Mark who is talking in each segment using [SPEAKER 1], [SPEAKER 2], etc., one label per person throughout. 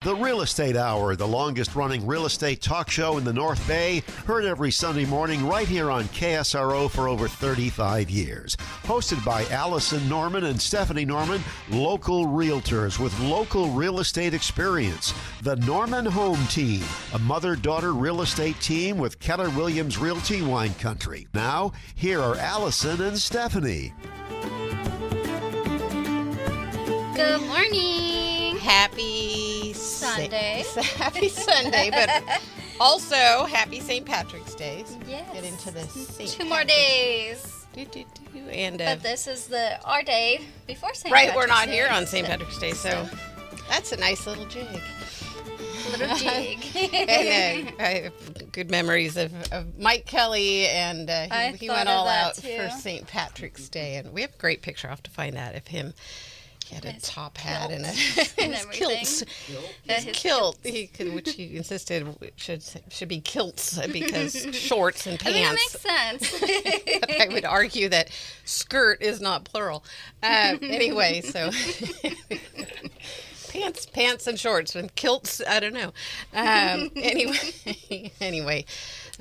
[SPEAKER 1] The Real Estate Hour, the longest running real estate talk show in the North Bay, heard every Sunday morning right here on KSRO for over 35 years. Hosted by Allison Norman and Stephanie Norman, local realtors with local real estate experience. The Norman Home Team, a mother-daughter real estate team with Keller Williams Realty Wine Country. Now, here are Allison and Stephanie.
[SPEAKER 2] Good morning.
[SPEAKER 3] Happy
[SPEAKER 2] Sunday.
[SPEAKER 3] Happy Sunday, but also happy St. Patrick's Day.
[SPEAKER 2] Yes.
[SPEAKER 3] Get into this.
[SPEAKER 2] 2 more days.
[SPEAKER 3] And
[SPEAKER 2] but this is our day before St.
[SPEAKER 3] right,
[SPEAKER 2] Patrick's
[SPEAKER 3] we're not
[SPEAKER 2] Day.
[SPEAKER 3] here on St. Patrick's Day, so that's a nice little jig.
[SPEAKER 2] Little jig.
[SPEAKER 3] And I have good memories of Mike Kelly, and he went all out for St. Patrick's Day, and we have a great picture. I'll have to find that of him. He had a top hat and his kilts. His kilt, which he insisted should be kilts because shorts and pants.
[SPEAKER 2] I mean, it makes sense.
[SPEAKER 3] But I would argue that skirt is not plural. Anyway, so pants and shorts and kilts. I don't know. Anyway.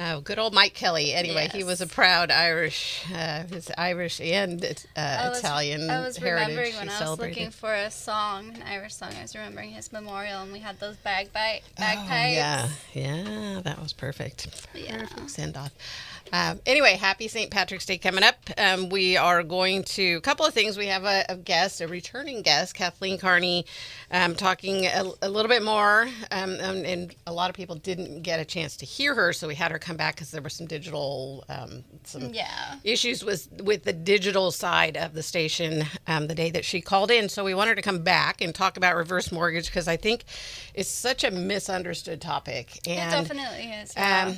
[SPEAKER 3] Oh, good old Mike Kelly. Anyway, yes. He was a proud Irish, his Irish and Italian heritage.
[SPEAKER 2] I was remembering when I was looking for a song, an Irish song. I was remembering his memorial, and we had those bagpipes.
[SPEAKER 3] Yeah, that was perfect. Yeah. Perfect send-off. Anyway, happy St. Patrick's Day coming up. We are going to, a couple of things. We have a guest, a returning guest, Kathleen Carney, talking a little bit more. And a lot of people didn't get a chance to hear her, so we had her come back because there were some digital, issues with the digital side of the station the day that she called in. So we wanted to come back and talk about reverse mortgage because I think it's such a misunderstood topic. And,
[SPEAKER 2] it definitely is. Yeah.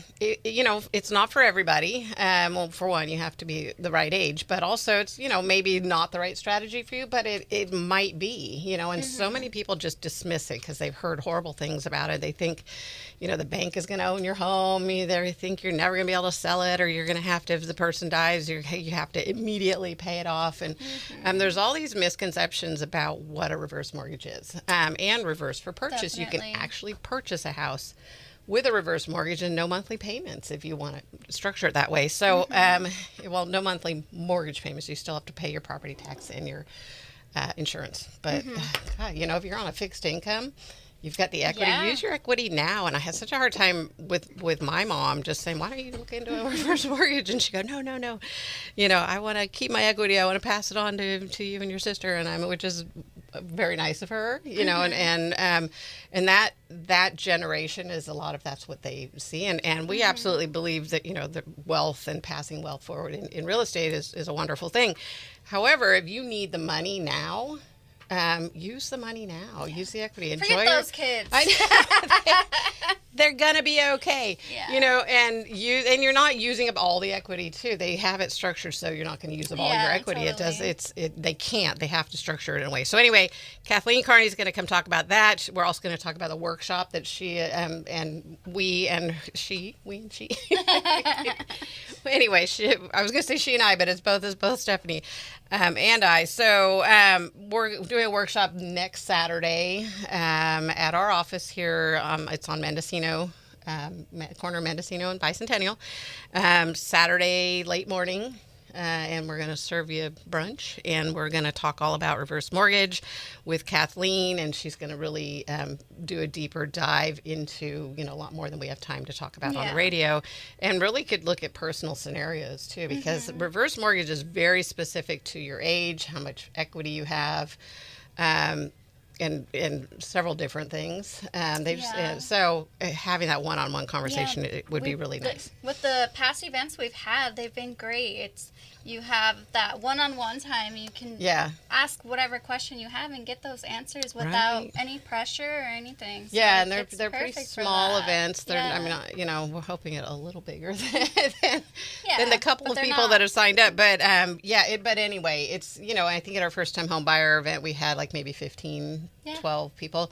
[SPEAKER 3] It's not for everybody. Well, for one, you have to be the right age, but also it's, maybe not the right strategy for you, but it might be, and so many people just dismiss it because they've heard horrible things about it. They think, the bank is going to own your home. They think you're never going to be able to sell it, or you're going to have to, if the person dies, you have to immediately pay it off. And there's all these misconceptions about what a reverse mortgage is, and reverse for purchase.
[SPEAKER 2] Definitely.
[SPEAKER 3] You can actually purchase a house with a reverse mortgage and no monthly payments if you want to structure it that way. So, no monthly mortgage payments. You still have to pay your property tax and your insurance. But, God, if you're on a fixed income, you've got the equity. Yeah. Use your equity now. And I had such a hard time with my mom just saying, why don't you look into a reverse mortgage? And she go, no. I want to keep my equity. I want to pass it on to you and your sister. And which is very nice of her, and that generation is a lot of that's what they see. And we absolutely believe that, the wealth and passing wealth forward in real estate is a wonderful thing. However, if you need the money now, use the money now. Yeah. Use the equity.
[SPEAKER 2] Forget those kids.
[SPEAKER 3] They're gonna be okay.
[SPEAKER 2] Yeah.
[SPEAKER 3] And you're not using up all the equity too. They have it structured so you're not going to use up all your equity.
[SPEAKER 2] Totally.
[SPEAKER 3] They can't. They have to structure it in a way. So anyway, Kathleen Carney is going to come talk about that. We're also going to talk about the workshop that she and we and she. Anyway, I was going to say she and I, but it's both Stephanie and I. So we're doing a workshop next Saturday at our office here. It's on Mendocino, corner of Mendocino and Bicentennial. Saturday late morning. And we're going to serve you brunch, and we're going to talk all about reverse mortgage with Kathleen, and she's going to really do a deeper dive into, a lot more than we have time to talk about on the radio, and really could look at personal scenarios too, because reverse mortgage is very specific to your age, how much equity you have, and several different things. So having that one-on-one conversation it would be really nice.
[SPEAKER 2] With the past events we've had, they've been great. You have that one-on-one time. You can ask whatever question you have and get those answers without any pressure or anything. So
[SPEAKER 3] and they're pretty small events. We're hoping it a little bigger than the couple of people that have signed up. But but anyway, it's I think at our first time home buyer event we had like maybe 15, 12 people,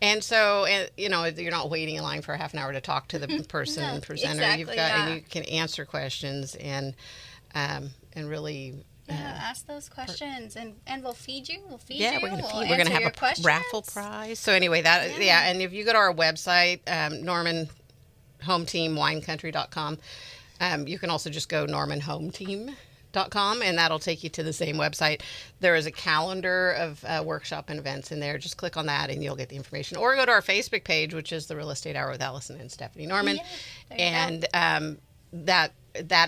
[SPEAKER 3] and so you're not waiting in line for a half an hour to talk to the person presenter.
[SPEAKER 2] Exactly,
[SPEAKER 3] You've got and you can answer questions and really
[SPEAKER 2] ask those questions, and we'll feed you. We'll feed you.
[SPEAKER 3] Yeah, we're gonna have a raffle prize. So anyway, and if you go to our website, NormanHomeTeamWineCountry.com, you can also just go NormanHomeTeam.com, and that'll take you to the same website. There is a calendar of workshop and events in there. Just click on that and you'll get the information. Or go to our Facebook page, which is the Real Estate Hour with Allison and Stephanie Norman. Yeah, and that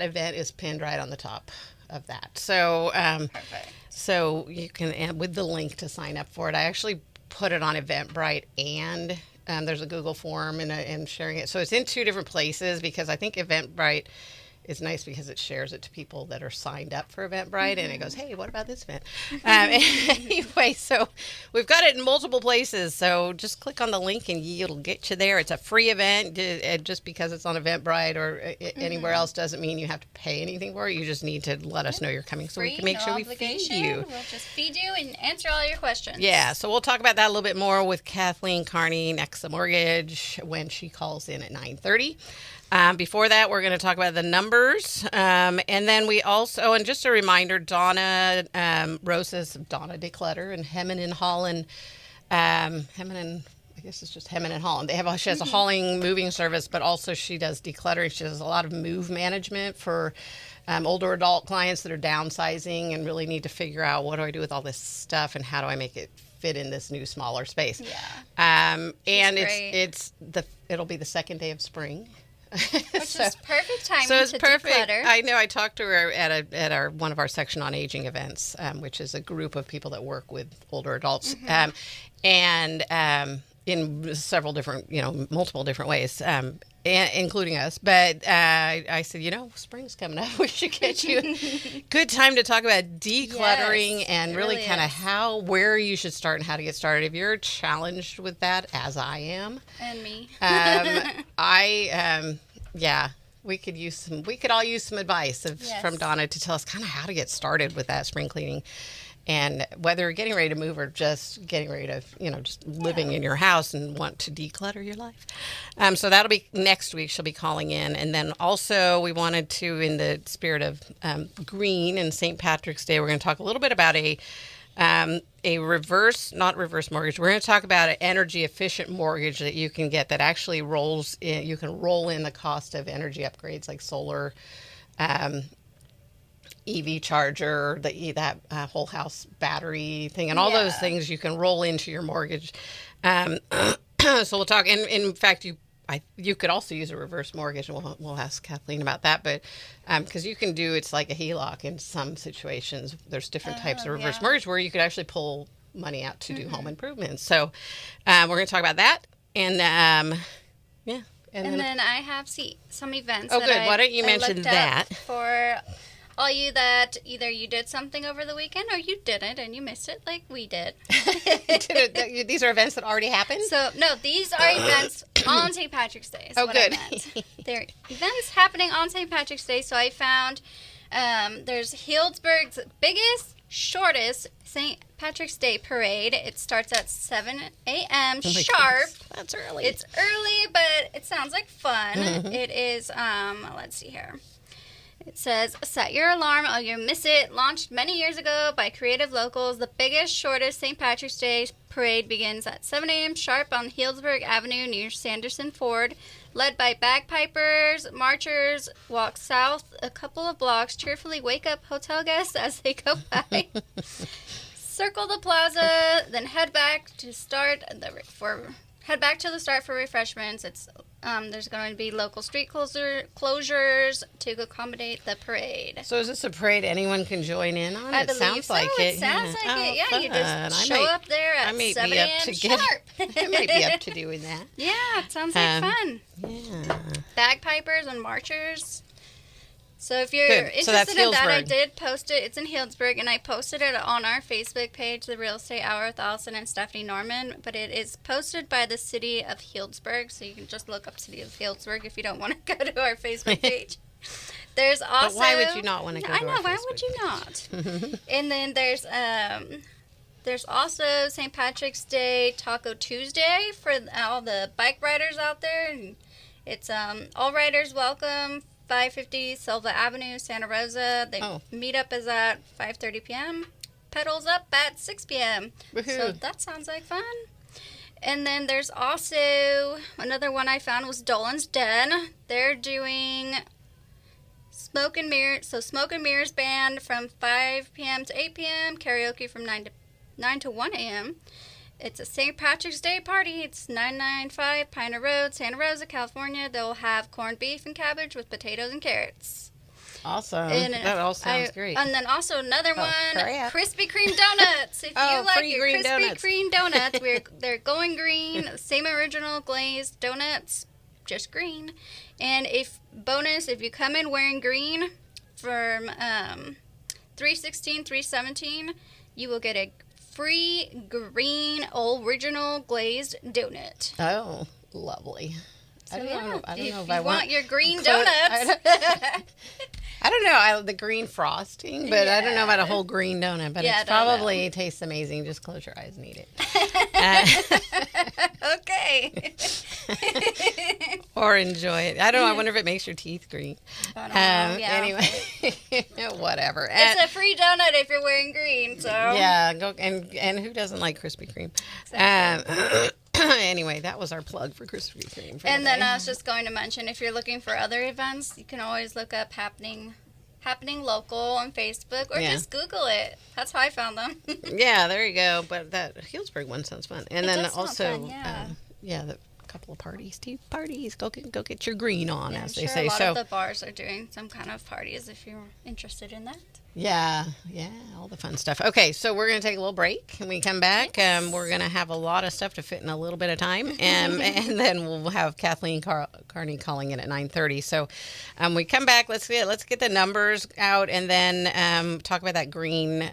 [SPEAKER 3] event is pinned right on the top of that. So
[SPEAKER 2] perfect.
[SPEAKER 3] So you can, with the link to sign up for it, I actually put it on Eventbrite, and there's a Google form and sharing it. So it's in 2 different places, because I think Eventbrite is nice because it shares it to people that are signed up for Eventbrite, and it goes, hey, what about this event? Anyway, so we've got it in multiple places. So just click on the link and it'll get you there. It's a free event. Just because it's on Eventbrite or anywhere else doesn't mean you have to pay anything for it. You just need to let us know you're coming so we can make sure we feed you.
[SPEAKER 2] We'll just feed you and answer all your questions.
[SPEAKER 3] Yeah, so we'll talk about that a little bit more with Kathleen Carney, Nexa Mortgage, when she calls in at 9:30. Before that, we're going to talk about the numbers. And then we also, and just a reminder, Donna Rosa's Donna Declutter and Hemmen and Holland, I guess it's just Hemmen and Holland. She has a hauling, moving service, but also she does decluttering. She does a lot of move management for older adult clients that are downsizing and really need to figure out, what do I do with all this stuff and how do I make it fit in this new, smaller space?
[SPEAKER 2] Yeah.
[SPEAKER 3] And it'll be the second day of spring.
[SPEAKER 2] Which is perfect timing to declutter.
[SPEAKER 3] I know. I talked to her at one of our Section on Aging events, which is a group of people that work with older adults, and in several different, multiple different ways, including us. But I said, spring's coming up. We should get you a good time to talk about decluttering and really kind of where you should start and how to get started. If you're challenged with that, as I am,
[SPEAKER 2] and me,
[SPEAKER 3] we could all use some advice from Donna to tell us kind of how to get started with that spring cleaning, and whether getting ready to move or just getting ready to, just living in your house and want to declutter your life. So that'll be next week. She'll be calling in. And then also we wanted to, in the spirit of green and St. Patrick's Day, we're going to talk a little bit about not reverse mortgage. We're going to talk about an energy efficient mortgage that you can get that actually rolls in. You can roll in the cost of energy upgrades like solar, EV charger, that whole house battery thing, and all those things you can roll into your mortgage. So we'll talk. And in fact, you could also use a reverse mortgage, and we'll ask Kathleen about that. But because you can do, it's like a HELOC in some situations. There's different types of reverse mortgage where you could actually pull money out to do home improvements. So we're going to talk about that. And
[SPEAKER 2] And then I have some events.
[SPEAKER 3] Oh, good. Why don't you mention that
[SPEAKER 2] for all you that either you did something over the weekend or you didn't and you missed it like we did.
[SPEAKER 3] These are events that already happened?
[SPEAKER 2] So, no, these are events on St. Patrick's Day is what
[SPEAKER 3] good.
[SPEAKER 2] I meant. They're events happening on St. Patrick's Day. So I found there's Healdsburg's biggest, shortest St. Patrick's Day parade. It starts at 7 a.m. sharp.
[SPEAKER 3] Goodness. That's early.
[SPEAKER 2] It's early, but it sounds like fun. It is, let's see here. It says, set your alarm or you'll miss it. Launched many years ago by creative locals, the biggest, shortest St. Patrick's Day parade begins at 7 a.m. sharp on Healdsburg Avenue near Sanderson Ford. Led by bagpipers, marchers walk south a couple of blocks, cheerfully wake up hotel guests as they go by. Circle the plaza, then head back to the start for refreshments. It's there's going to be local street closures to accommodate the parade.
[SPEAKER 3] So is this a parade anyone can join in on?
[SPEAKER 2] I believe so. It sounds like it. Yeah, you just show up there at 7 a.m. sharp.
[SPEAKER 3] I might be up to doing that.
[SPEAKER 2] Yeah, it sounds like fun.
[SPEAKER 3] Yeah.
[SPEAKER 2] Bagpipers and marchers. So if you're interested in that, I did post it. It's in Healdsburg, and I posted it on our Facebook page, The Real Estate Hour with Allison and Stephanie Norman. But it is posted by the city of Healdsburg, so you can just look up City of Healdsburg if you don't want to go to our Facebook page. There's also.
[SPEAKER 3] But why would you not want to go to our Facebook page? I know,
[SPEAKER 2] why would you not? And then there's also St. Patrick's Day Taco Tuesday for all the bike riders out there. And it's all riders welcome 550 Silva Avenue, Santa Rosa. The meetup is at 5:30 p.m. Pedals up at 6 p.m.
[SPEAKER 3] Woohoo.
[SPEAKER 2] So that sounds like fun. And then there's also another one I found was Dolan's Den. They're doing Smoke and Mirrors band from 5 p.m. to 8 p.m. Karaoke from 9 to 1 a.m. It's a St. Patrick's Day party. It's 995 Pioneer Road, Santa Rosa, California. They'll have corned beef and cabbage with potatoes and carrots.
[SPEAKER 3] Awesome. That all sounds great.
[SPEAKER 2] And then also another one, Krispy Kreme donuts. If you like your Krispy Kreme donuts, they're going green. Same original glazed donuts, just green. And if you come in wearing green from 3/16/3/17, you will get a free green original glazed donut.
[SPEAKER 3] Oh, lovely.
[SPEAKER 2] So,
[SPEAKER 3] I don't know
[SPEAKER 2] if I want your green donuts.
[SPEAKER 3] I don't know the green frosting, but I don't know about a whole green donut. But it probably tastes amazing. Just close your eyes and eat it.
[SPEAKER 2] Okay.
[SPEAKER 3] Or enjoy it. I don't know. I wonder if it makes your teeth green.
[SPEAKER 2] I don't know.
[SPEAKER 3] Anyway, whatever.
[SPEAKER 2] It's a free donut if you're wearing green. So
[SPEAKER 3] yeah, go and who doesn't like Krispy Kreme?
[SPEAKER 2] Exactly.
[SPEAKER 3] Anyway, that was our plug for Krispy Kreme.
[SPEAKER 2] And then I was just going to mention, if you're looking for other events, you can always look up Happening Local on Facebook, or just Google it. That's how I found them.
[SPEAKER 3] Yeah, there you go. But that Healdsburg one sounds fun. And then also,
[SPEAKER 2] fun,
[SPEAKER 3] the couple of parties, tea parties. Go get your green on, as they
[SPEAKER 2] sure
[SPEAKER 3] say.
[SPEAKER 2] A lot of the bars are doing some kind of parties if you're interested in that.
[SPEAKER 3] Yeah, all the fun stuff. Okay, so we're going to take a little break. When we come back, we're going to have a lot of stuff to fit in a little bit of time, and then we'll have Kathleen Carney calling in at 9:30. So we come back, let's get the numbers out, and then talk about that green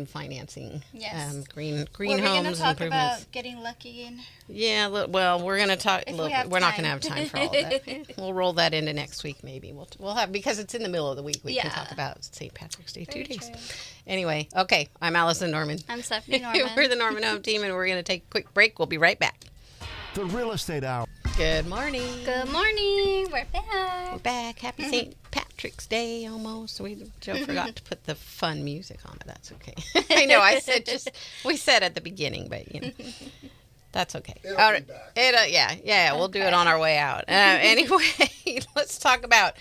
[SPEAKER 3] financing.
[SPEAKER 2] Yes.
[SPEAKER 3] Green
[SPEAKER 2] We're
[SPEAKER 3] homes
[SPEAKER 2] talk
[SPEAKER 3] improvements.
[SPEAKER 2] About getting lucky and.
[SPEAKER 3] Yeah, well, we're going to talk.
[SPEAKER 2] We're
[SPEAKER 3] not going to have time for all of that. We'll roll that into next week, maybe. We'll have, because it's in the middle of the week. We can talk about St. Patrick's Day. Very 2 days. True. Anyway, okay. I'm Allison Norman.
[SPEAKER 2] I'm Stephanie Norman.
[SPEAKER 3] We're the Norman Home Team, and we're going to take a quick break. We'll be right back.
[SPEAKER 1] The Real Estate Hour.
[SPEAKER 3] Good morning.
[SPEAKER 2] Good morning. We're back.
[SPEAKER 3] We're back. Happy St. Patrick's Day almost. Joe forgot to put the fun music on, but that's okay. I know. We said at the beginning, but that's okay. All right. We'll do it on our way out. Anyway, let's talk about.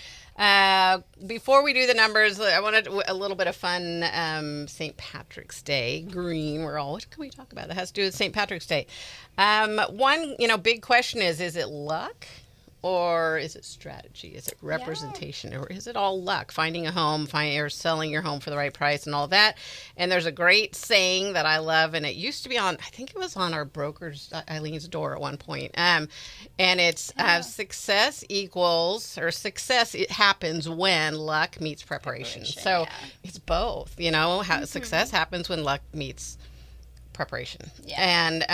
[SPEAKER 3] Before we do the numbers, I wanted a little bit of fun. St. Patrick's Day, green. What can we talk about that has to do with St. Patrick's Day? One, big question is it luck? Or is it strategy? Is it representation? Or is it all luck? Finding a home, or selling your home for the right price and all that. And there's a great saying that I love, and it used to be I think it was on our broker's, Eileen's door at one point. And it's success it happens when luck meets preparation. So it's both, success happens when luck meets preparation. And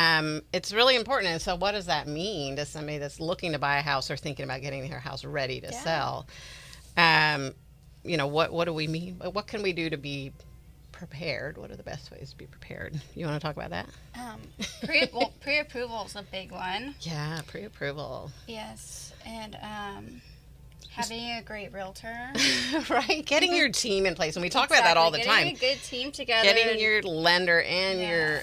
[SPEAKER 3] it's really important. And so what does that mean to somebody that's looking to buy a house or thinking about getting their house ready to sell? What do we mean? What can we do to be prepared? What are the best ways to be prepared? You want to talk about that?
[SPEAKER 2] Pre-approval is a big one.
[SPEAKER 3] Yeah, pre-approval.
[SPEAKER 2] Yes. And having a great realtor.
[SPEAKER 3] Right. Getting your team in place. And we talk about that all the time.
[SPEAKER 2] Getting a good team together.
[SPEAKER 3] Getting your lender and your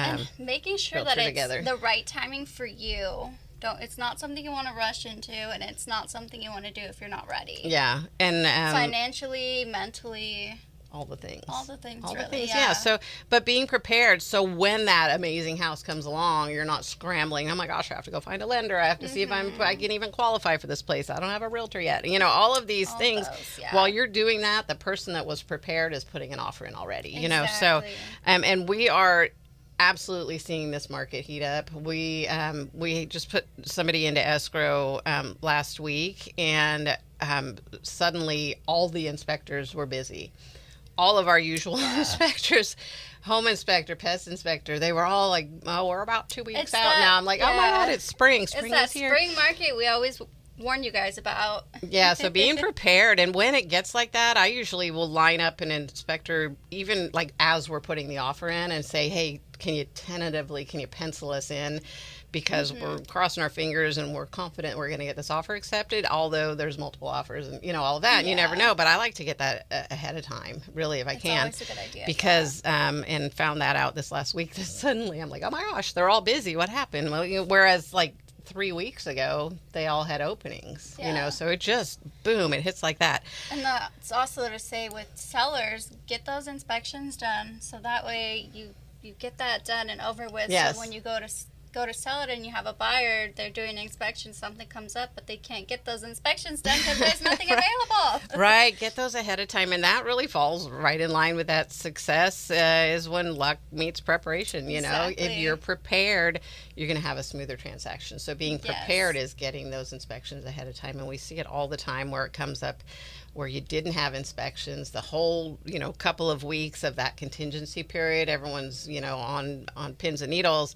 [SPEAKER 2] and making sure that it's
[SPEAKER 3] together.
[SPEAKER 2] The right timing for you. It's not something you want to rush into, and it's not something you want to do if you're not ready.
[SPEAKER 3] Yeah. And
[SPEAKER 2] financially, mentally,
[SPEAKER 3] all the things.
[SPEAKER 2] Yeah.
[SPEAKER 3] So, but being prepared, so when that amazing house comes along, you're not scrambling. Oh my gosh, I have to go find a lender. I have to see if I can even qualify for this place. I don't have a realtor yet. All of these things. While you're doing that, the person that was prepared is putting an offer in already.
[SPEAKER 2] Exactly.
[SPEAKER 3] So, and we are absolutely seeing this market heat up. We just put somebody into escrow last week, and suddenly all the inspectors were busy. All of our usual inspectors, home inspector, pest inspector, they were all like, "Oh, we're about 2 weeks out now." I'm like, "Oh my God, it's spring! Spring
[SPEAKER 2] it's
[SPEAKER 3] is
[SPEAKER 2] that
[SPEAKER 3] here."
[SPEAKER 2] Spring market. We always warn you guys about.
[SPEAKER 3] Yeah, so being prepared. And when it gets like that, I usually will line up an inspector, even like as we're putting the offer in, and say, hey, can you pencil us in? Because we're crossing our fingers and we're confident we're going to get this offer accepted, although there's multiple offers and, all of that. And you never know. But I like to get that ahead of time, really, if I can.
[SPEAKER 2] It's always a good idea.
[SPEAKER 3] Because, and found that out this last week, that suddenly I'm like, oh my gosh, they're all busy. What happened? Well, whereas like 3 weeks ago, they all had openings, so it just, boom, it hits like that.
[SPEAKER 2] And it's also to say with sellers, get those inspections done. So that way you get that done and over with.
[SPEAKER 3] Yes.
[SPEAKER 2] So when you go to sell it and you have a buyer, they're doing an inspection, something comes up, but they can't get those inspections done because there's nothing available.
[SPEAKER 3] Right, get those ahead of time, and that really falls right in line with that success is when luck meets preparation.
[SPEAKER 2] Exactly.
[SPEAKER 3] If you're prepared, you're going to have a smoother transaction. So being prepared is getting those inspections ahead of time, and we see it all the time where it comes up where you didn't have inspections the whole couple of weeks of that contingency period. Everyone's on pins and needles,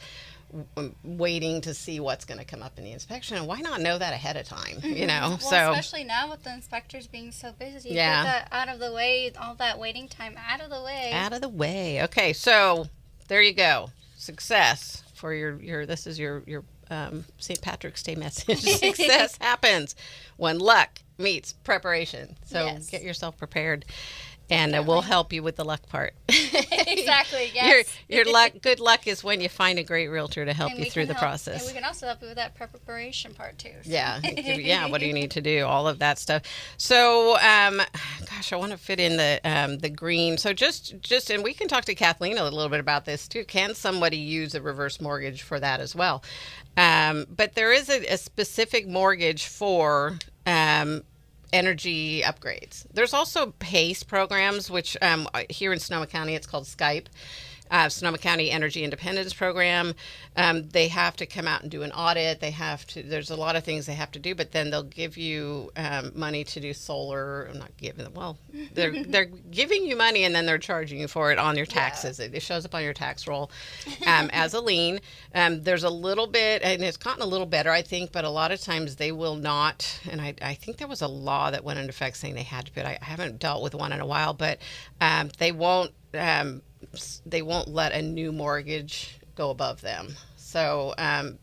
[SPEAKER 3] waiting to see what's going to come up in the inspection, and why not know that ahead of time?
[SPEAKER 2] Well,
[SPEAKER 3] so
[SPEAKER 2] especially now with the inspectors being so busy,
[SPEAKER 3] yeah,
[SPEAKER 2] get that out of the way, all that waiting time out of the way.
[SPEAKER 3] Okay, so there you go. Success for your this is your St. Patrick's Day message. Success happens when luck meets preparation. So get yourself prepared. And we'll help you with the luck part.
[SPEAKER 2] Exactly, yes.
[SPEAKER 3] Your good luck is when you find a great realtor to help you through the process.
[SPEAKER 2] And we can also help you with that preparation part, too. So.
[SPEAKER 3] Yeah, what do you need to do? All of that stuff. So, gosh, I want to fit in the green. So just, and we can talk to Kathleen a little bit about this, too. Can somebody use a reverse mortgage for that as well? But there is a specific mortgage for energy upgrades. There's also PACE programs, which here in Sonoma County, it's called Skype. Sonoma County Energy Independence Program. They have to come out and do an audit. There's a lot of things they have to do, but then they'll give you money to do solar. I'm not giving them, well, they're giving you money and then they're charging you for it on your taxes. Yeah. It shows up on your tax roll as a lien. There's a little bit, and it's gotten a little better, I think, but a lot of times they will not, and I think there was a law that went into effect saying they had to, but I haven't dealt with one in a while, but they won't let a new mortgage go above them. So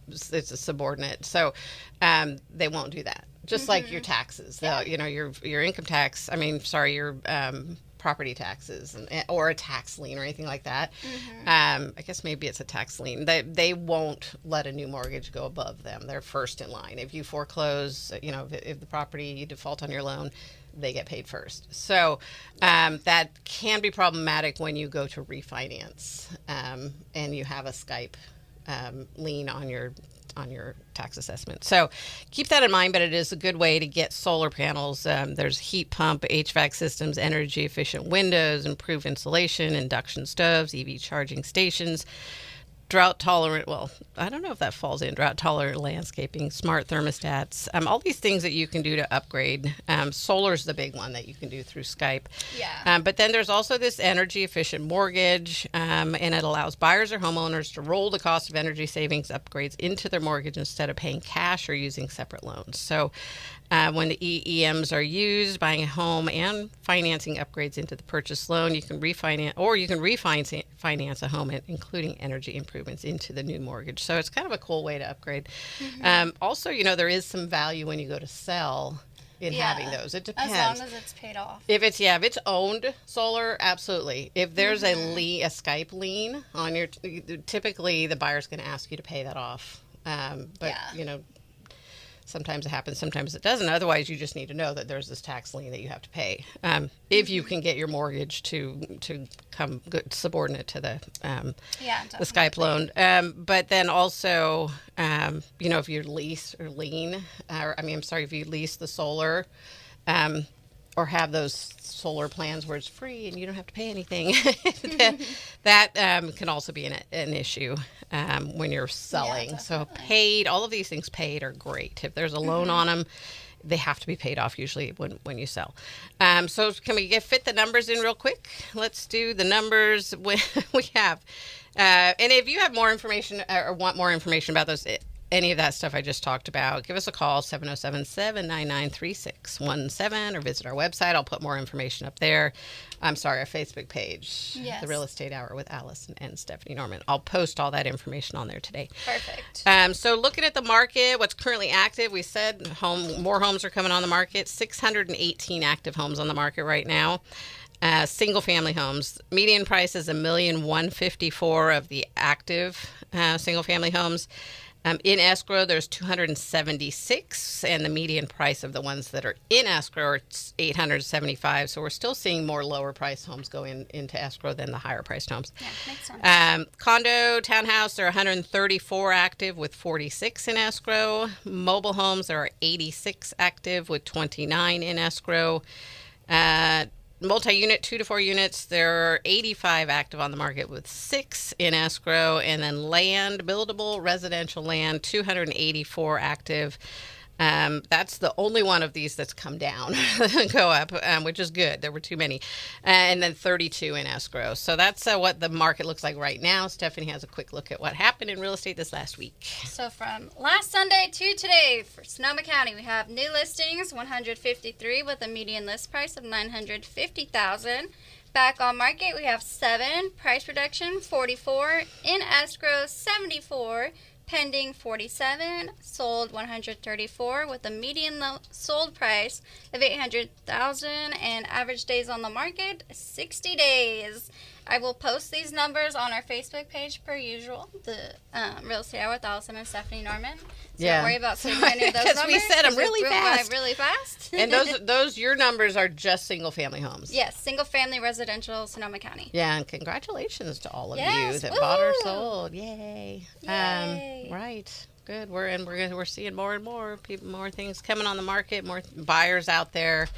[SPEAKER 3] it's a subordinate. So they won't do that. Just like your taxes, your income tax. Your property taxes or a tax lien or anything like that. I guess maybe it's a tax lien. They won't let a new mortgage go above them. They're first in line. If you foreclose, if the property, you default on your loan, they get paid first. So that can be problematic when you go to refinance and you have a Skype lien on your tax assessment. So keep that in mind, but it is a good way to get solar panels. There's heat pump, HVAC systems, energy efficient windows, improved insulation, induction stoves, EV charging stations, drought tolerant, well, I don't know if that falls in, drought tolerant landscaping, smart thermostats, all these things that you can do to upgrade. Solar's the big one that you can do through Skype.
[SPEAKER 2] Yeah.
[SPEAKER 3] But then there's also this energy efficient mortgage, and it allows buyers or homeowners to roll the cost of energy savings upgrades into their mortgage instead of paying cash or using separate loans. So when the EEMs are used, buying a home and financing upgrades into the purchase loan, you can refinance, or you can refinance a home, including energy improvements into the new mortgage. So it's kind of a cool way to upgrade. Also, there is some value when you go to sell in having those. It depends.
[SPEAKER 2] As long as it's paid off.
[SPEAKER 3] If it's owned solar, absolutely. If there's a Skype lien on your, typically the buyer's going to ask you to pay that off. Sometimes it happens, sometimes it doesn't. Otherwise, you just need to know that there's this tax lien that you have to pay if you can get your mortgage to come good subordinate to the Skype loan. But then also, if you lease or lien, if you lease the solar, or have those solar plans where it's free and you don't have to pay anything, that can also be an issue when you're selling. So all of these things paid are great. If there's a loan on them, they have to be paid off usually when you sell. So can we fit the numbers in real quick? Let's do the numbers we have. And if you have more information or want more information about those, any of that stuff I just talked about, give us a call, 707-799-3617, or visit our website. I'll put more information up there. I'm sorry, our Facebook page,
[SPEAKER 2] Yes.
[SPEAKER 3] The Real Estate Hour with Allison and Stephanie Norman. I'll post all that information on there today.
[SPEAKER 2] Perfect.
[SPEAKER 3] So looking at the market, what's currently active, we said more homes are coming on the market, 618 active homes on the market right now. Single family homes, median price is $1,154,000 of the active single family homes. In escrow, there's 276, and the median price of the ones that are in escrow are $875. So we're still seeing more lower price homes go into escrow than the higher priced homes.
[SPEAKER 2] Yeah, makes sense.
[SPEAKER 3] Condo, townhouse, there are 134 active with 46 in escrow. Mobile homes, there are 86 active with 29 in escrow. Multi-unit, 2 to 4 units, there are 85 active on the market with 6 in escrow. And then land, buildable residential land, 284 active. That's the only one of these that's come down, go up, which is good. There were too many. And then 32 in escrow. So that's what the market looks like right now. Stephanie has a quick look at what happened in real estate this last week.
[SPEAKER 2] So from last Sunday to today for Sonoma County, we have new listings, 153 with a median list price of $950,000. Back on market, we have 7. Price reduction, 44. In escrow, 74. Pending 47, sold 134 with a median sold price of $800,000 and average days on the market 60 days. I will post these numbers on our Facebook page per usual, the Real Estate Hour with Allison and Stephanie Norman. So don't worry about seeing any of those numbers.
[SPEAKER 3] Because we said them really fast.
[SPEAKER 2] Really fast.
[SPEAKER 3] And those your numbers are just single family homes.
[SPEAKER 2] Yes, single family residential, Sonoma County.
[SPEAKER 3] Yeah, and congratulations to all of you that
[SPEAKER 2] Woo!
[SPEAKER 3] bought or sold. Yay!
[SPEAKER 2] Yay.
[SPEAKER 3] Right, good. We're seeing more and more people, more things coming on the market, more buyers out there.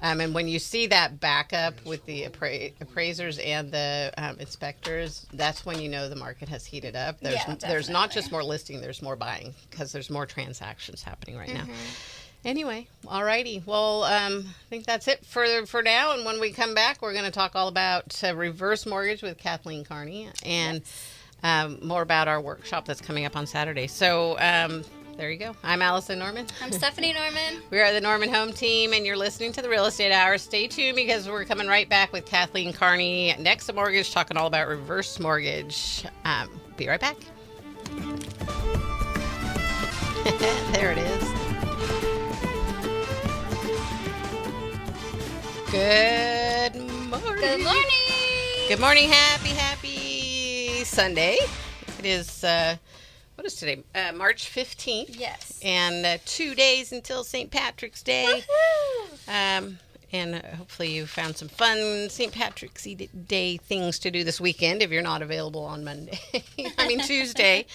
[SPEAKER 3] And when you see that backup with the appraisers and the inspectors, that's when you know the market has heated up. There's not just more listing, there's more buying because there's more transactions happening right now. Anyway, all righty. Well, I think that's it for now. And when we come back, we're going to talk all about reverse mortgage with Kathleen Carney and more about our workshop that's coming up on Saturday. So there you go. I'm Allison Norman.
[SPEAKER 2] I'm Stephanie Norman.
[SPEAKER 3] We are the Norman Home Team, and you're listening to the Real Estate Hour. Stay tuned because we're coming right back with Kathleen Carney, Next to Mortgage, talking all about reverse mortgage. Be right back. There it is. Good morning.
[SPEAKER 2] Good morning.
[SPEAKER 3] Good morning. Happy Sunday. It is, what is today? March 15th.
[SPEAKER 2] Yes.
[SPEAKER 3] And 2 days until St. Patrick's Day.
[SPEAKER 2] Woohoo!
[SPEAKER 3] And hopefully you found some fun St. Patrick's Day things to do this weekend if you're not available on Monday. Tuesday.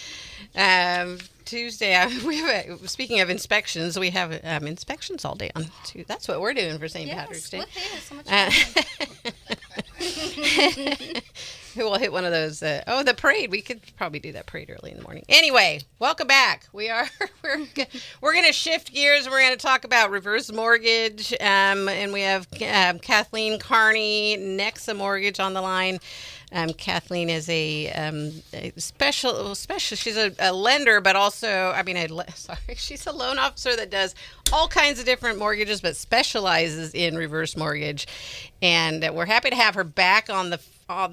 [SPEAKER 3] Speaking of inspections, we have inspections all day on Tuesday. That's what we're doing for St. Patrick's Day.
[SPEAKER 2] Woohoo, so much fun.
[SPEAKER 3] We'll hit one of those. The parade. We could probably do that parade early in the morning. Anyway, welcome back. We're going to shift gears. And we're going to talk about reverse mortgage. And we have Kathleen Carney, Nexa Mortgage, on the line. Kathleen is a special. She's a lender, but also, she's a loan officer that does all kinds of different mortgages, but specializes in reverse mortgage. And we're happy to have her back on the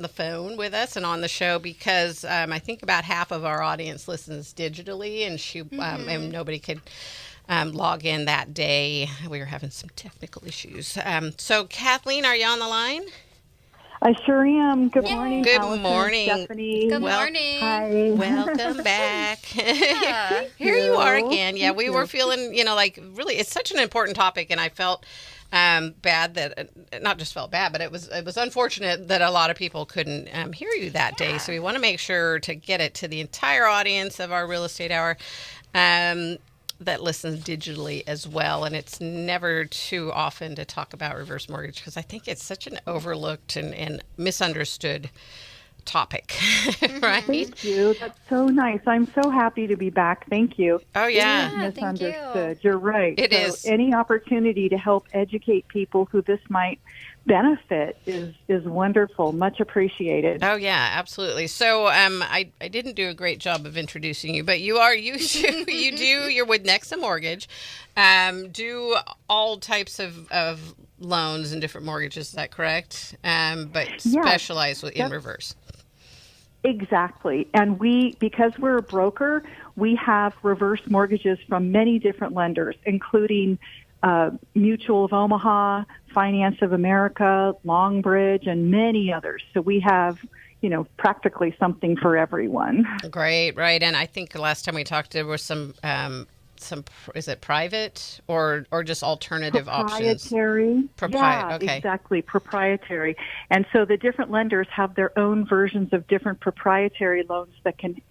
[SPEAKER 3] phone with us and on the show because I think about half of our audience listens digitally, and and nobody could log in that day. We were having some technical issues. So, Kathleen, are you on the line?
[SPEAKER 4] I sure am. Good morning.
[SPEAKER 3] Good
[SPEAKER 4] Allison,
[SPEAKER 3] morning.
[SPEAKER 4] Stephanie.
[SPEAKER 2] Good morning.
[SPEAKER 4] Hi.
[SPEAKER 3] Welcome back.
[SPEAKER 2] Yeah.
[SPEAKER 3] Here you are again. Yeah, we were feeling, really, it's such an important topic, and I felt bad that, not just felt bad, but it was unfortunate that a lot of people couldn't hear you that day. So we want to make sure to get it to the entire audience of our Real Estate Hour that listens digitally as well. And it's never too often to talk about reverse mortgage because I think it's such an overlooked and misunderstood topic, right?
[SPEAKER 4] Thank you. That's so nice. I'm so happy to be back. Thank you.
[SPEAKER 3] Oh, yeah.
[SPEAKER 2] Thank you.
[SPEAKER 4] Misunderstood. You're right.
[SPEAKER 3] It is.
[SPEAKER 4] Any opportunity to help educate people who this might benefit is wonderful. Much appreciated.
[SPEAKER 3] Oh yeah, absolutely. So I didn't do a great job of introducing you, but you're with Nexa Mortgage, do all types of loans and different mortgages. Is that correct? But specialize in reverse.
[SPEAKER 4] Exactly. And because we're a broker, we have reverse mortgages from many different lenders, including Mutual of Omaha, Finance of America, Longbridge, and many others. So we have, practically something for everyone. Great,
[SPEAKER 3] right. And I think the last time we talked, there was some is it private or just alternative options?
[SPEAKER 4] Proprietary.
[SPEAKER 3] Okay.
[SPEAKER 4] Exactly, proprietary. And so the different lenders have their own versions of different proprietary loans that can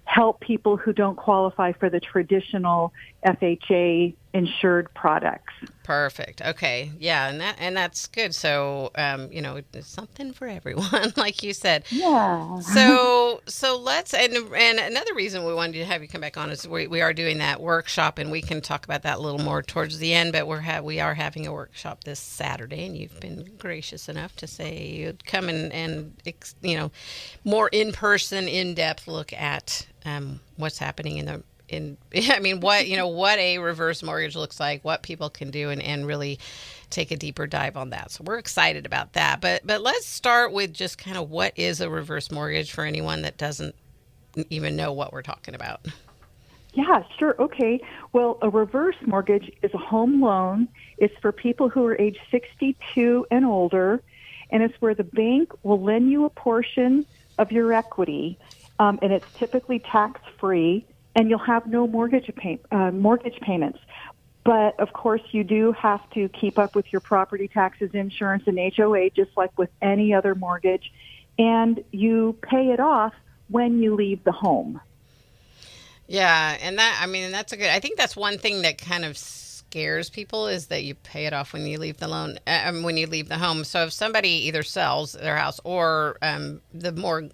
[SPEAKER 4] help people who don't qualify for the traditional FHA insured products.
[SPEAKER 3] Perfect. Okay. Yeah, and that's good. So, it's something for everyone, like you said.
[SPEAKER 4] Yeah.
[SPEAKER 3] So let's and another reason we wanted to have you come back on is we are doing that workshop, and we can talk about that a little more towards the end. But we are having a workshop this Saturday, and you've been gracious enough to say you'd come and more in person, in depth look at what's happening what a reverse mortgage looks like, what people can do, and really take a deeper dive on that. So we're excited about that. But let's start with just kind of what is a reverse mortgage for anyone that doesn't even know what we're talking about.
[SPEAKER 4] Yeah, sure. Okay. Well, a reverse mortgage is a home loan. It's for people who are age 62 and older, and it's where the bank will lend you a portion of your equity, and it's typically tax-free. And you'll have no mortgage payments. But, of course, you do have to keep up with your property taxes, insurance, and HOA, just like with any other mortgage. And you pay it off when you leave the home.
[SPEAKER 3] Yeah, and that's I think that's one thing that kind of scares people is that you pay it off when you leave when you leave the home. So if somebody either sells their house or the more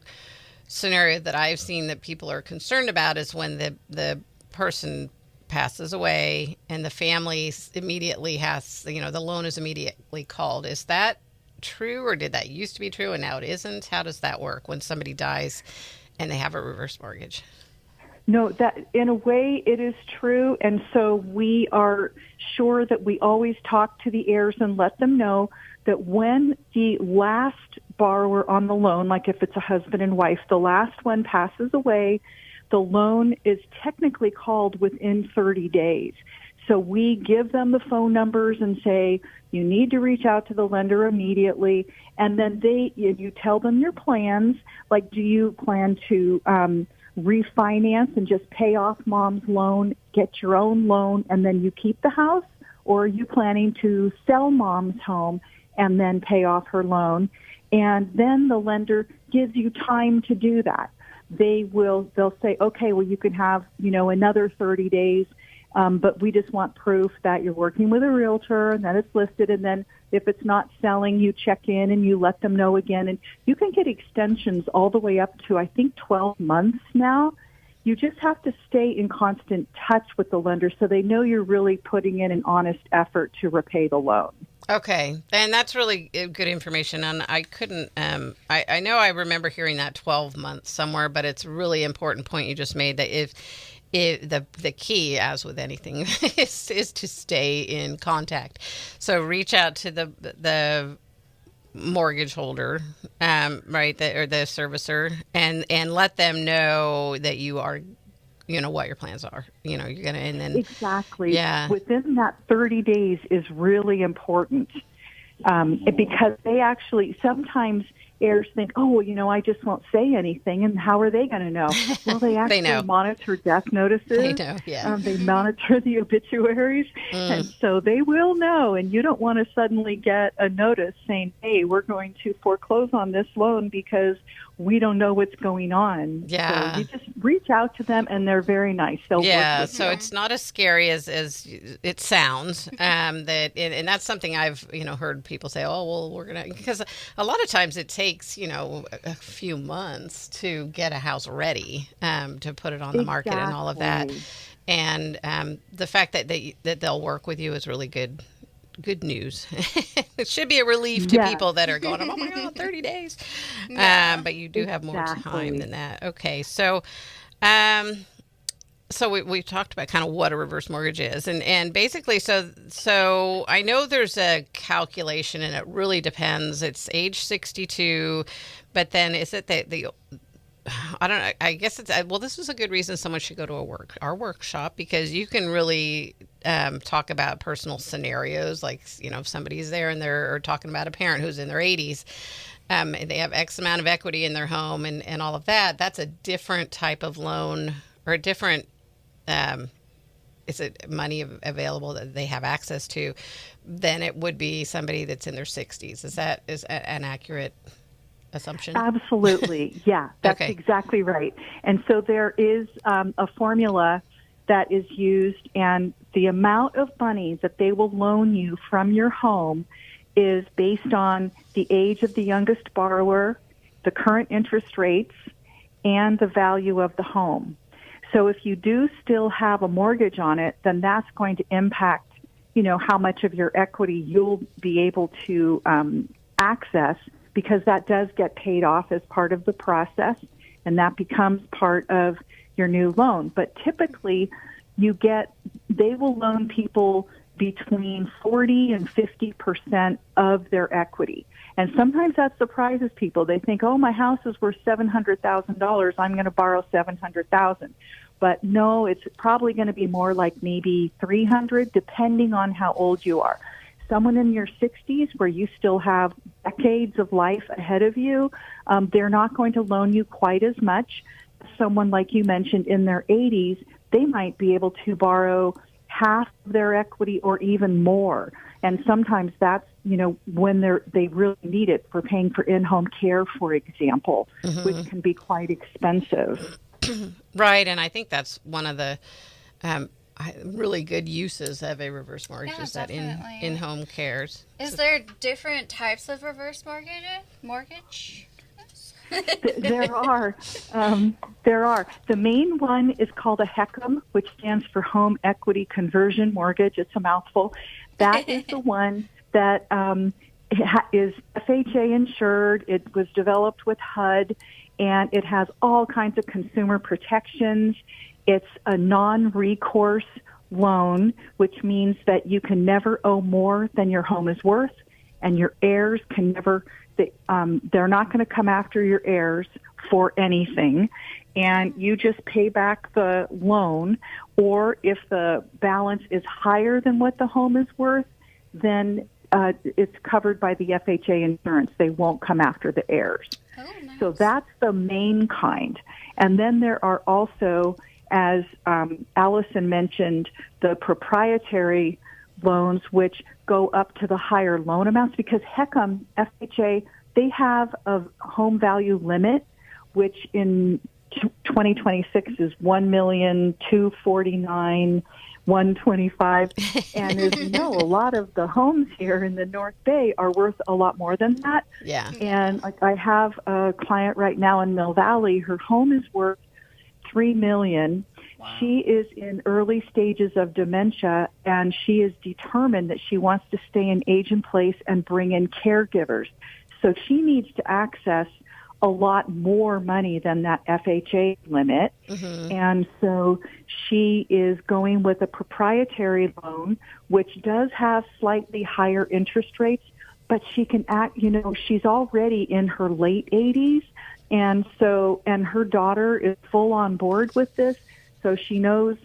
[SPEAKER 3] scenario that I've seen that people are concerned about is when the person passes away and the family immediately has, the loan is immediately called. Is that true, or did that used to be true and now it isn't? How does that work when somebody dies and they have a reverse mortgage?
[SPEAKER 4] No, that in a way it is true. And so we are sure that we always talk to the heirs and let them know that when the last borrower on the loan, like if it's a husband and wife, the last one passes away, the loan is technically called within 30 days. So we give them the phone numbers and say, you need to reach out to the lender immediately. And then you tell them your plans, like do you plan to refinance and just pay off mom's loan, get your own loan, and then you keep the house? Or are you planning to sell mom's home and then pay off her loan? And then the lender gives you time to do that. They'll say, okay, well, you can have, another 30 days, but we just want proof that you're working with a realtor and that it's listed. And then if it's not selling, you check in and you let them know again. And you can get extensions all the way up to, I think, 12 months now. You just have to stay in constant touch with the lender so they know you're really putting in an honest effort to repay the loan.
[SPEAKER 3] Okay. And that's really good information. And I couldn't, I know I remember hearing that 12 months somewhere, but it's a really important point you just made that if the key, as with anything, is to stay in contact. So reach out to the mortgage holder, right, or the servicer, and let them know that you are, what your plans are. You're gonna, and then
[SPEAKER 4] exactly,
[SPEAKER 3] yeah,
[SPEAKER 4] within that 30 days is really important, because they actually sometimes heirs think, oh, well, I just won't say anything, and how are they going to know? Well, they actually monitor death notices.
[SPEAKER 3] They know, yeah.
[SPEAKER 4] They monitor the obituaries, and so they will know, and you don't want to suddenly get a notice saying, hey, we're going to foreclose on this loan because we don't know what's going on.
[SPEAKER 3] Yeah.
[SPEAKER 4] So you just reach out to them, and they're very nice. They'll work with you.
[SPEAKER 3] It's not as scary as it sounds. And that's something I've heard people say. Oh, well, we're gonna, because a lot of times it takes a few months to get a house ready, to put it on the market and all of that. And the fact that they'll work with you is really good good news. It should be a relief to people that are going, oh my God, 30 days. But you do have more time than that. Okay. So, we talked about kind of what a reverse mortgage is, and basically, so I know there's a calculation, and it really depends. It's age 62, but then is it the I don't know. I guess it's well. This is a good reason someone should go to our workshop, because you can really talk about personal scenarios. Like, if somebody's there and they're talking about a parent who's in their 80s, they have X amount of equity in their home and all of that. That's a different type of loan, or a different. Is it money available that they have access to than it would be somebody that's in their 60s? Is an accurate assumption?
[SPEAKER 4] Absolutely. Yeah, that's exactly right. And so there is a formula that is used, and the amount of money that they will loan you from your home is based on the age of the youngest borrower, the current interest rates, and the value of the home. So if you do still have a mortgage on it, then that's going to impact, how much of your equity you'll be able to access, because that does get paid off as part of the process, and that becomes part of your new loan. But typically, they will loan people between 40 and 50% of their equity. And sometimes that surprises people. They think, oh, my house is worth $700,000. I'm going to borrow $700,000. But no, it's probably going to be more like maybe $300, depending on how old you are. Someone in your 60s, where you still have decades of life ahead of you, they're not going to loan you quite as much. Someone like you mentioned in their 80s, they might be able to borrow half of their equity or even more. And sometimes that's, when they really need it for paying for in-home care, for example, which can be quite expensive.
[SPEAKER 3] Right, and I think that's one of the really good uses of a reverse mortgage, is that in-home cares.
[SPEAKER 2] Is there different types of reverse mortgage?
[SPEAKER 4] There are. The main one is called a HECM, which stands for Home Equity Conversion Mortgage. It's a mouthful. That is the one that is FHA insured. It was developed with HUD, and it has all kinds of consumer protections. It's a non-recourse loan, which means that you can never owe more than your home is worth, and your heirs can never, they're not going to come after your heirs for anything, and you just pay back the loan, or if the balance is higher than what the home is worth, then it's covered by the FHA insurance. They won't come after the heirs. Oh, nice. So that's the main kind. And then there are also, as Allison mentioned, the proprietary loans, which go up to the higher loan amounts, because HECM, FHA, they have a home value limit, which in 2026 is $1,249,125, and as you know, a lot of the homes here in the North Bay are worth a lot more than that.
[SPEAKER 3] Yeah.
[SPEAKER 4] And I have a client right now in Mill Valley. Her home is worth $3 million. Wow. She is in early stages of dementia, and she is determined that she wants to stay in age in place and bring in caregivers. So she needs to access a lot more money than that FHA limit. Mm-hmm. And so she is going with a proprietary loan, which does have slightly higher interest rates, but she can she's already in her late 80s. And her daughter is full on board with this. So she knows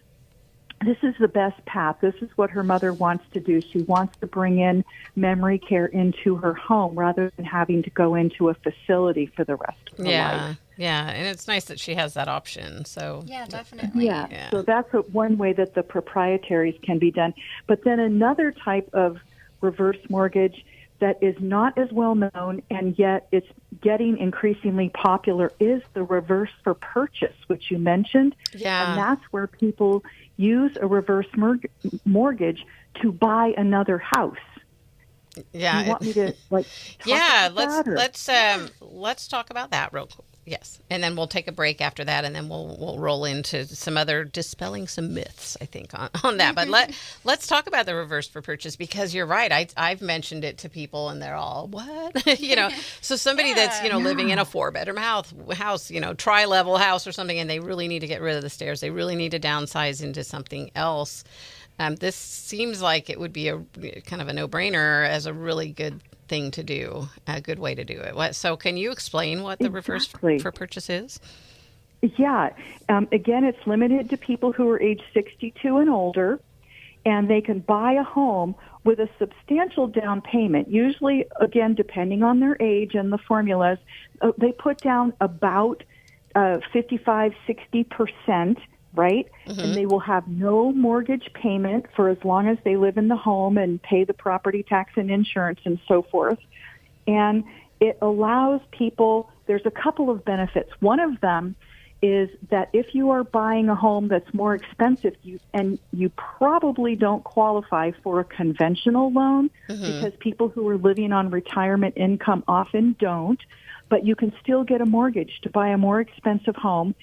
[SPEAKER 4] this is the best path. This is what her mother wants to do. She wants to bring in memory care into her home rather than having to go into a facility for the rest of her life.
[SPEAKER 3] Yeah, and it's nice that she has that option. So
[SPEAKER 2] yeah, definitely.
[SPEAKER 4] Yeah. So that's one way that the proprietaries can be done. But then another type of reverse mortgage that is not as well known, and yet it's getting increasingly popular, is the reverse for purchase, which you mentioned.
[SPEAKER 3] Yeah.
[SPEAKER 4] And that's where people use a reverse mortgage to buy another house.
[SPEAKER 3] Yeah.
[SPEAKER 4] You want me to talk about
[SPEAKER 3] let's talk about that real quick. Yes. And then we'll take a break after that, and then we'll roll into some other dispelling some myths, I think, on that. But let's talk about the reverse for purchase, because you're right. I've mentioned it to people and they're all, what? So somebody that's, living in a 4-bedroom house, tri-level house or something, and they really need to get rid of the stairs. They really need to downsize into something else. This seems like it would be a kind of a no-brainer as a really good thing to do, a good way to do it. So can you explain what the reverse for purchase is?
[SPEAKER 4] Yeah. Again, it's limited to people who are age 62 and older, and they can buy a home with a substantial down payment. Usually, again, depending on their age and the formulas, they put down about 55, 60%, right? Mm-hmm. And they will have no mortgage payment for as long as they live in the home and pay the property tax and insurance and so forth. And it allows people, there's a couple of benefits. One of them is that if you are buying a home that's more expensive, you probably don't qualify for a conventional loan, mm-hmm. because people who are living on retirement income often don't, but you can still get a mortgage to buy a more expensive home.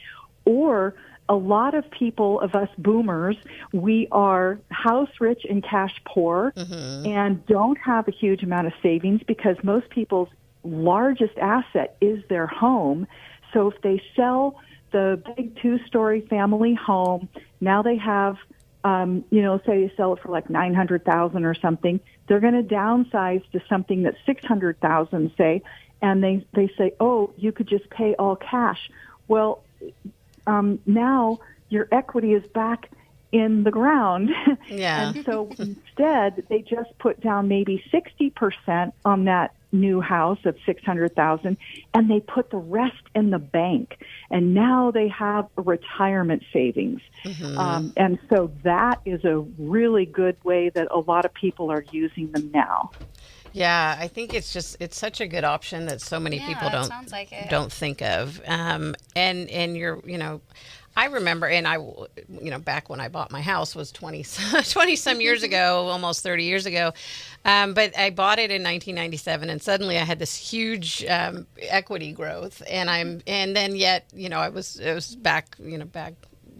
[SPEAKER 4] Or a lot of people of us boomers, we are house rich and cash poor, mm-hmm. and don't have a huge amount of savings because most people's largest asset is their home. So if they sell the big 2-story family home, now they have, say they sell it for like $900,000 or something, they're going to downsize to something that's $600,000, say, and they say, oh, you could just pay all cash. Well, now your equity is back in the ground.
[SPEAKER 3] Yeah.
[SPEAKER 4] And so instead, they just put down maybe 60% on that new house of $600,000, and they put the rest in the bank. And now they have a retirement savings. Mm-hmm. And so that is a really good way that a lot of people are using them now.
[SPEAKER 3] Yeah, I think it's such a good option that so many people don't think of. And you're, I remember, and back when I bought my house was 20 some years ago, almost 30 years ago. But I bought it in 1997, and suddenly I had this huge equity growth, and then yet, it was back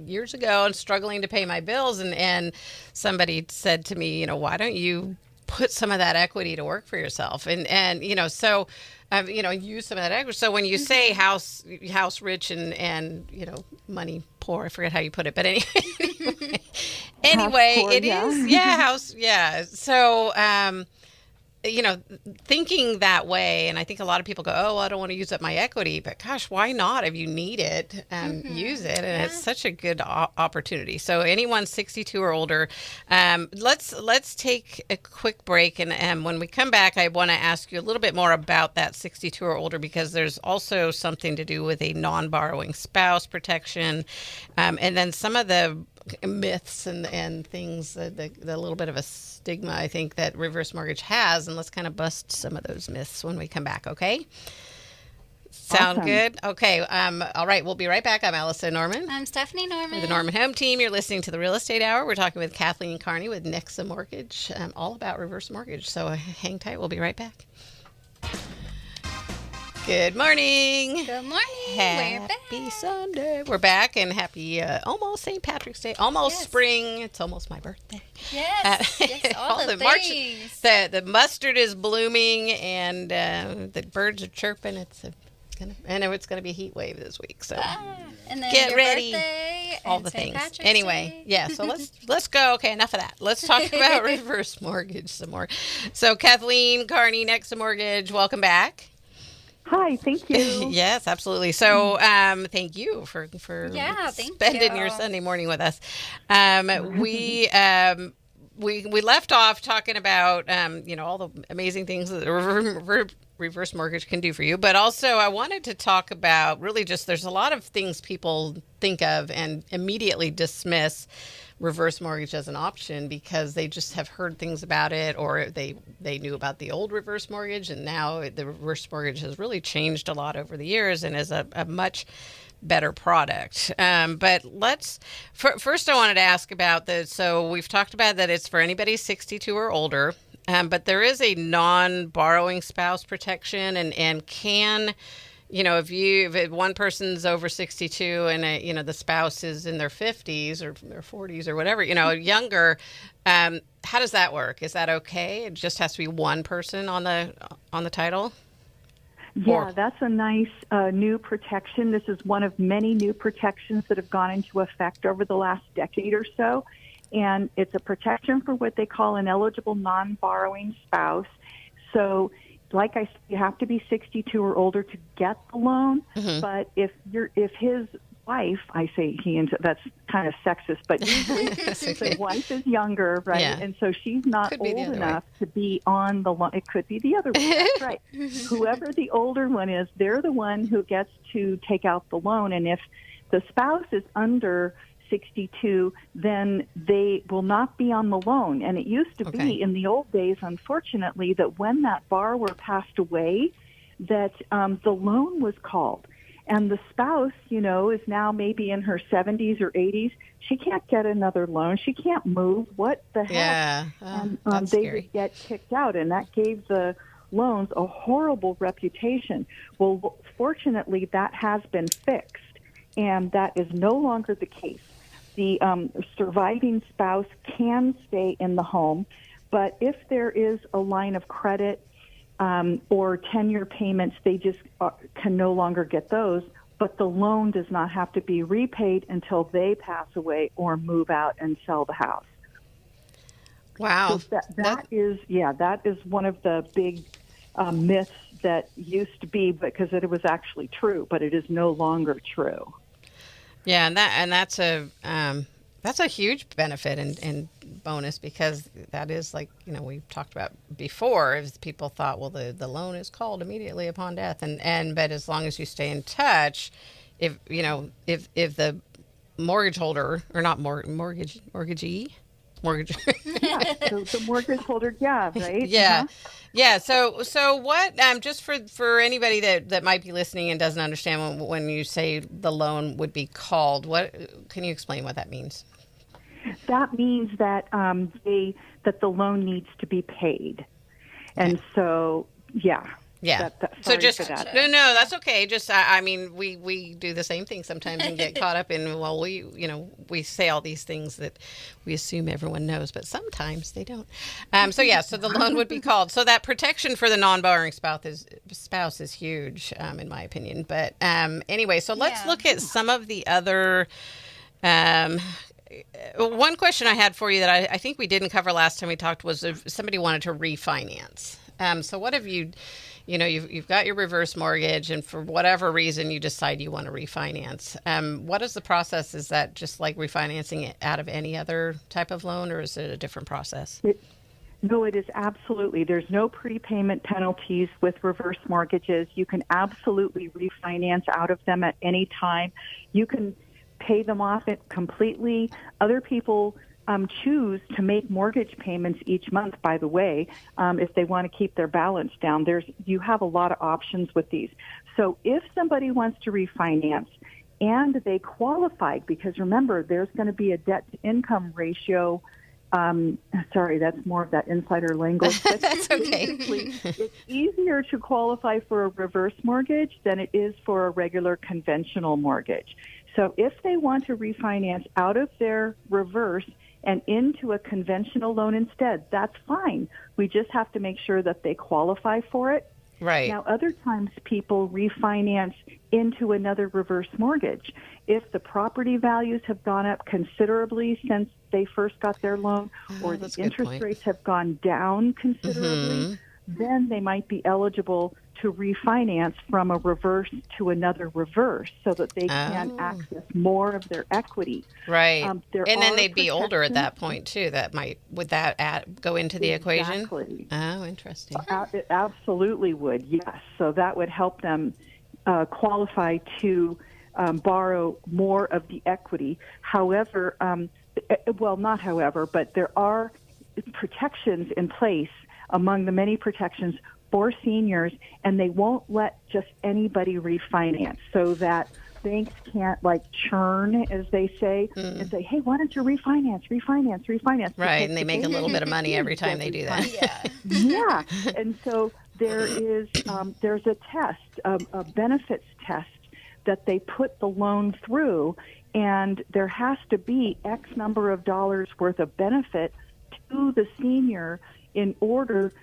[SPEAKER 3] years ago and struggling to pay my bills, and somebody said to me, why don't you put some of that equity to work for yourself, and use some of that equity. So when you say house rich and money poor, I forget how you put it, but anyway, poor, it is house, yeah. So thinking that way, and I think a lot of people go, oh, I don't want to use up my equity, but gosh, why not? If you need it, mm-hmm. use it, and it's such a good opportunity. So anyone 62 or older, let's take a quick break, and when we come back, I want to ask you a little bit more about that 62 or older, because there's also something to do with a non-borrowing spouse protection, and then some of the myths and things, the little bit of a stigma, I think, that reverse mortgage has, and let's kind of bust some of those myths when we come back, okay? Sound awesome. Good? Okay, all right, we'll be right back. I'm Allison Norman.
[SPEAKER 2] I'm Stephanie Norman.
[SPEAKER 3] With the Norman Home Team. You're listening to the Real Estate Hour. We're talking with Kathleen Carney with Nexa Mortgage, all about reverse mortgage, so hang tight. We'll be right back. Good morning.
[SPEAKER 2] Good morning.
[SPEAKER 3] Happy Sunday. We're back, and happy almost St. Patrick's Day. Almost spring. It's almost my birthday.
[SPEAKER 2] Yes. All the things.
[SPEAKER 3] The mustard is blooming, and the birds are chirping. It's going to be a heat wave this week. So
[SPEAKER 2] and then
[SPEAKER 3] get
[SPEAKER 2] your
[SPEAKER 3] ready.
[SPEAKER 2] Birthday
[SPEAKER 3] all the
[SPEAKER 2] St.
[SPEAKER 3] things.
[SPEAKER 2] Patrick's
[SPEAKER 3] Anyway,
[SPEAKER 2] Day.
[SPEAKER 3] So let's go. Okay, enough of that. Let's talk about reverse mortgage some more. So Kathleen Carney, Nexa Mortgage, welcome back.
[SPEAKER 4] Hi, thank you.
[SPEAKER 3] Yes, absolutely. So, thank you for spending your Sunday morning with us. We left off talking about all the amazing things that reverse mortgage can do for you, but also I wanted to talk about really just there's a lot of things people think of and immediately dismiss reverse mortgage as an option because they just have heard things about it, or they knew about the old reverse mortgage, and now the reverse mortgage has really changed a lot over the years and is a much better product. But first I wanted to ask about so we've talked about that it's for anybody 62 or older, but there is a non-borrowing spouse protection, and can if one person's over 62 and the spouse is in their 50s or their 40s or whatever, younger, how does that work? Is that okay? It just has to be one person on the title?
[SPEAKER 4] Yeah, that's a nice new protection. This is one of many new protections that have gone into effect over the last decade or so. And it's a protection for what they call an eligible non-borrowing spouse. So, like I said, you have to be 62 or older to get the loan. Mm-hmm. But if his wife, I say he, and that's kind of sexist, but usually the wife is younger, right? Yeah. And so she's not old enough to be on the loan. It could be the other way. That's right. Whoever the older one is, they're the one who gets to take out the loan. And if the spouse is under 62, then they will not be on the loan. And it used to be in the old days, unfortunately, that when that borrower passed away, that the loan was called. And the spouse, is now maybe in her 70s or 80s. She can't get another loan. She can't move. What the heck?
[SPEAKER 3] Yeah,
[SPEAKER 4] and
[SPEAKER 3] that's
[SPEAKER 4] they
[SPEAKER 3] scary.
[SPEAKER 4] would get kicked out, and that gave the loans a horrible reputation. Well, fortunately, that has been fixed, and that is no longer the case. The surviving spouse can stay in the home, but if there is a line of credit or 10-year payments, they just can no longer get those, but the loan does not have to be repaid until they pass away or move out and sell the house.
[SPEAKER 3] Wow.
[SPEAKER 4] So that is one of the big myths that used to be, because it was actually true, but it is no longer true.
[SPEAKER 3] Yeah, and that's a huge benefit and bonus, because that is, like we've talked about before, if people thought, well, the loan is called immediately upon death, but as long as you stay in touch, if the mortgage holder, or not mortgagee.
[SPEAKER 4] Yeah, so the mortgage holder, yeah, right?
[SPEAKER 3] Yeah.
[SPEAKER 4] Uh-huh.
[SPEAKER 3] Yeah. So what, just for anybody that might be listening and doesn't understand when you say the loan would be called, what can you explain what that means?
[SPEAKER 4] That means that that the loan needs to be paid. And so, yeah.
[SPEAKER 3] Yeah.
[SPEAKER 4] Sorry for that.
[SPEAKER 3] No, that's okay. Just, we do the same thing sometimes and get caught up in, well, we say all these things that we assume everyone knows, but sometimes they don't. So the loan would be called. So that protection for the non-borrowing spouse is huge, in my opinion. But anyway, so let's look at some of the other, one question I had for you that I think we didn't cover last time we talked was if somebody wanted to refinance. So what have you've got your reverse mortgage, and for whatever reason you decide you want to refinance. What is the process? Is that just like refinancing it out of any other type of loan, or is it a different process?
[SPEAKER 4] No, it is absolutely. There's no prepayment penalties with reverse mortgages. You can absolutely refinance out of them at any time. You can pay them off completely. Other people choose to make mortgage payments each month, by the way, if they want to keep their balance down. You have a lot of options with these. So if somebody wants to refinance and they qualified, because remember, there's going to be a debt-to-income ratio. Sorry, that's more of that insider language. But
[SPEAKER 3] that's okay.
[SPEAKER 4] It's easier to qualify for a reverse mortgage than it is for a regular conventional mortgage. So if they want to refinance out of their reverse and into a conventional loan instead, that's fine. We just have to make sure that they qualify for it.
[SPEAKER 3] Right.
[SPEAKER 4] Now, other times people refinance into another reverse mortgage. If the property values have gone up considerably since they first got their loan, or the interest rates have gone down considerably, then they might be eligible to refinance from a reverse to another reverse so that they can access more of their equity.
[SPEAKER 3] Right. And then they'd be older at that point, too. Would that go into the equation?
[SPEAKER 4] Exactly.
[SPEAKER 3] Oh, interesting.
[SPEAKER 4] It absolutely would, yes. So that would help them qualify to borrow more of the equity. However, not however, but there are protections in place among the many protections for seniors, and they won't let just anybody refinance, so that banks can't churn, as they say, and say, hey, why don't you refinance?
[SPEAKER 3] Right, and they make a little bit of money every time they do that.
[SPEAKER 4] Yeah, and so there's a test, a benefits test that they put the loan through, and there has to be X number of dollars worth of benefit to the senior in order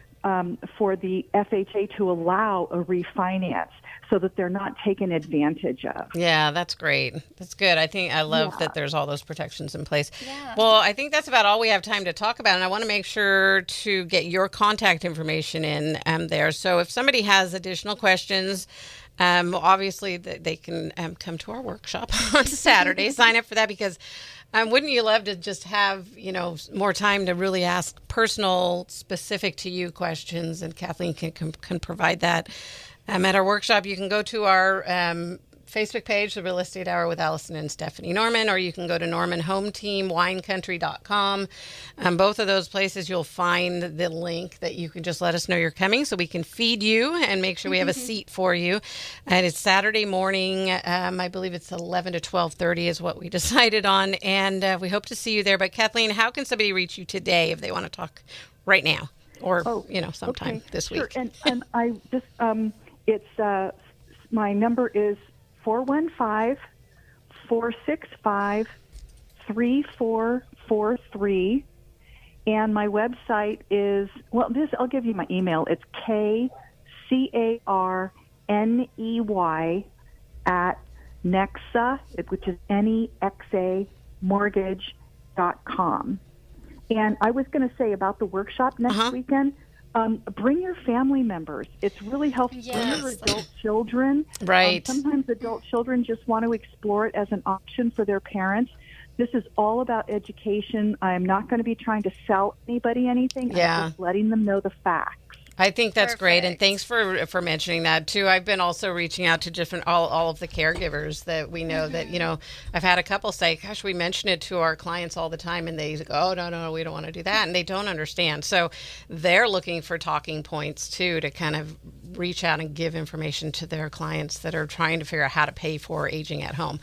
[SPEAKER 4] for the FHA to allow a refinance so that they're not taken advantage of.
[SPEAKER 3] Yeah, that's great. That's good. I love that there's all those protections in place.
[SPEAKER 2] Yeah.
[SPEAKER 3] Well, I think that's about all we have time to talk about. And I want to make sure to get your contact information in there. So if somebody has additional questions, obviously they can come to our workshop on Saturday. Sign up for that, because wouldn't you love to just have, more time to really ask personal, specific to you questions, and Kathleen can provide that. At our workshop, you can go to our Facebook page, The Real Estate Hour with Allison and Stephanie Norman, or you can go to NormanHomeTeamWineCountry.com. Both of those places, you'll find the link that you can just let us know you're coming so we can feed you and make sure we have a seat for you. And it's Saturday morning. I believe it's 11 to 12:30 is what we decided on. And we hope to see you there. But Kathleen, how can somebody reach you today if they want to talk right now or, sometime this week?
[SPEAKER 4] Sure. And I just, my number is 415-465-3443. And my website is, I'll give you my email. It's KCARNEY at Nexa, which is NEXA mortgage.com. And I was going to say about the workshop next weekend, bring your family members. It's really helpful.
[SPEAKER 2] Yes.
[SPEAKER 4] Bring your adult children.
[SPEAKER 3] Right.
[SPEAKER 4] Sometimes adult children just want to explore it as an option for their parents. This is all about education. I'm not going to be trying to sell anybody anything.
[SPEAKER 3] Yeah.
[SPEAKER 4] I'm just letting them know the facts.
[SPEAKER 3] I think that's great, and
[SPEAKER 2] Perfect.
[SPEAKER 3] thanks for mentioning that too. I've been also reaching out to different all of the caregivers that we know that I've had a couple say, "Gosh, we mention it to our clients all the time," and they go, "Oh no, we don't want to do that," and they don't understand. So they're looking for talking points too to kind of reach out and give information to their clients that are trying to figure out how to pay for aging at home.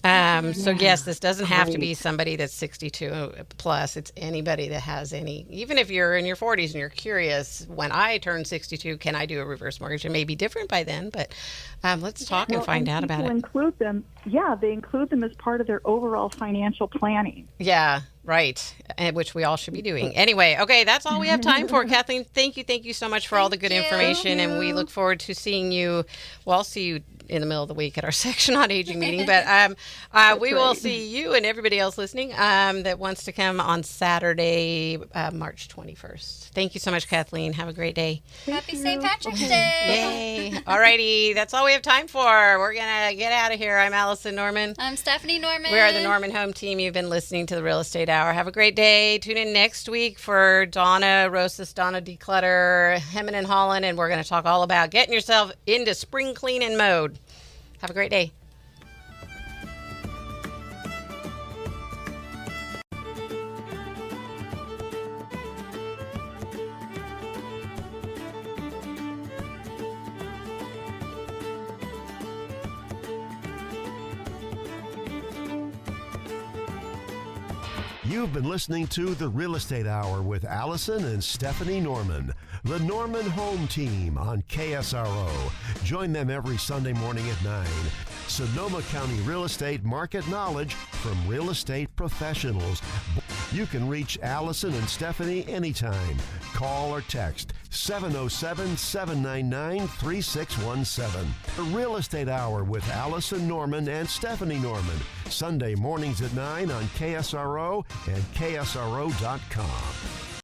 [SPEAKER 3] So yes, this doesn't have to be somebody that's 62 plus. It's anybody that has any, even if you're in your 40s and you're curious, when I turn 62, can I do a reverse mortgage? It may be different by then, but let's talk and find out about it.
[SPEAKER 4] Include them. Yeah, they include them as part of their overall financial planning.
[SPEAKER 3] Yeah, right. And which we all should be doing. Anyway, okay, that's all we have time for. Kathleen, thank you so much for all the good information. And we look forward to seeing you. Well, I'll see you in the middle of the week at our section on aging meeting, but we will see you and everybody else listening that wants to come on Saturday, March 21st. Thank you so much, Kathleen. Have a great day.
[SPEAKER 2] Happy St. Patrick's Day.
[SPEAKER 3] Yay. All righty. That's all we have time for. We're going to get out of here. I'm Allison Norman.
[SPEAKER 2] I'm Stephanie Norman.
[SPEAKER 3] We are the Norman Home Team. You've been listening to the Real Estate Hour. Have a great day. Tune in next week for Donna Declutter, Hemming and Holland, and we're going to talk all about getting yourself into spring cleaning mode. Have a great day.
[SPEAKER 1] You've been listening to The Real Estate Hour with Allison and Stephanie Norman, the Norman Home Team on KSRO. Join them every Sunday morning at 9. Sonoma County real estate market knowledge from real estate professionals. You can reach Allison and Stephanie anytime. Call or text 707-799-3617. The Real Estate Hour with Allison Norman and Stephanie Norman. Sunday mornings at 9 on KSRO and KSRO.com.